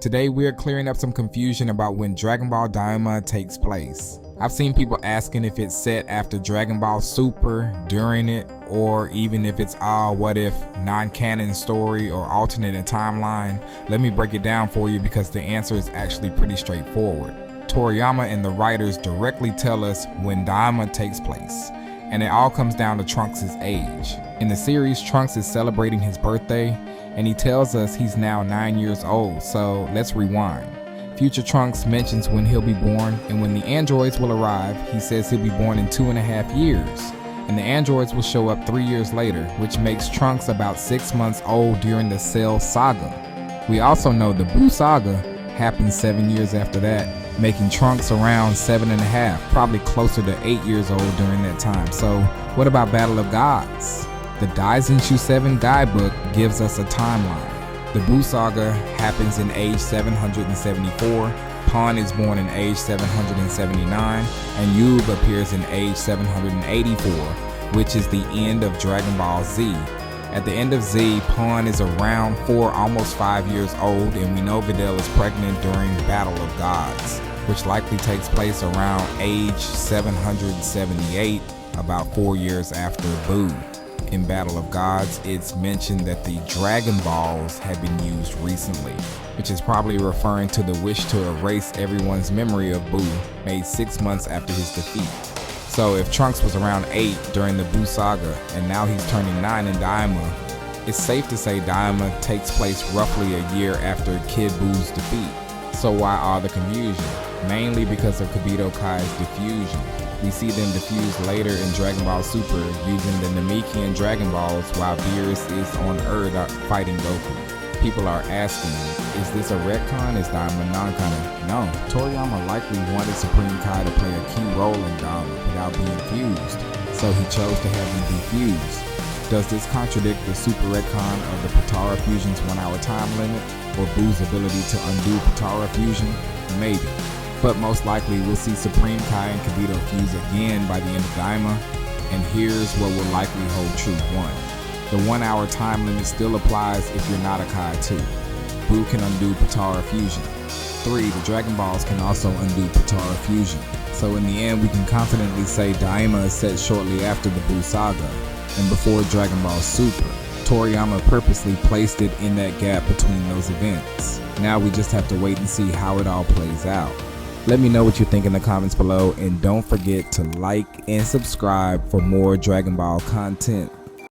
Today we are clearing up some confusion about when Dragon Ball Daima takes place. I've seen people asking if it's set after Dragon Ball Super, during it, or even if it's all what if, non-canon story or alternate timeline. Let me break it down for you because the answer is actually pretty straightforward. Toriyama and the writers directly tell us when Daima takes place, and it all comes down to Trunks' age. In the series, Trunks is celebrating his birthday, and he tells us he's now 9 years old, so let's rewind. Future Trunks mentions when he'll be born, and when the androids will arrive, he says he'll be born in 2.5 years. And the androids will show up 3 years later, which makes Trunks about 6 months old during the Cell Saga. We also know the Buu Saga happened 7 years after that, making Trunks around 7.5, probably closer to 8 years old during that time. So what about Battle of Gods? The Daizenshu 7 guidebook gives us a timeline. The Buu Saga happens in age 774, Pan is born in age 779, and Yub appears in age 784, which is the end of Dragon Ball Z. At the end of Z, Pan is around 4, almost 5 years old, and we know Videl is pregnant during Battle of Gods, which likely takes place around age 778, about 4 years after Buu. In Battle of Gods, it's mentioned that the Dragon Balls have been used recently, which is probably referring to the wish to erase everyone's memory of Buu, made 6 months after his defeat. So if Trunks was around 8 during the Buu Saga, and now he's turning 9 in Daima, it's safe to say Daima takes place roughly a year after Kid Buu's defeat. So why all the confusion? Mainly because of Kibito Kai's diffusion. We see them diffuse later in Dragon Ball Super using the Namekian Dragon Balls while Beerus is on Earth fighting Goku. People are asking, is this a retcon? Is Daima non-canon? No, Toriyama likely wanted Supreme Kai to play a key role in Daima without being fused, so he chose to have him defused. Does this contradict the Super retcon of the Potara Fusion's 1 hour time limit, or Buu's ability to undo Potara Fusion? Maybe. But most likely we'll see Supreme Kai and Kibito fuse again by the end of Daima, and here's what will likely hold true. 1. The 1 hour time limit still applies if you're not a Kai too. Buu can undo Potara Fusion. 3. The Dragon Balls can also undo Potara Fusion. So in the end we can confidently say Daima is set shortly after the Buu Saga, and before Dragon Ball Super. Toriyama purposely placed it in that gap between those events. Now we just have to wait and see how it all plays out. Let me know what you think in the comments below, and don't forget to like and subscribe for more Dragon Ball content.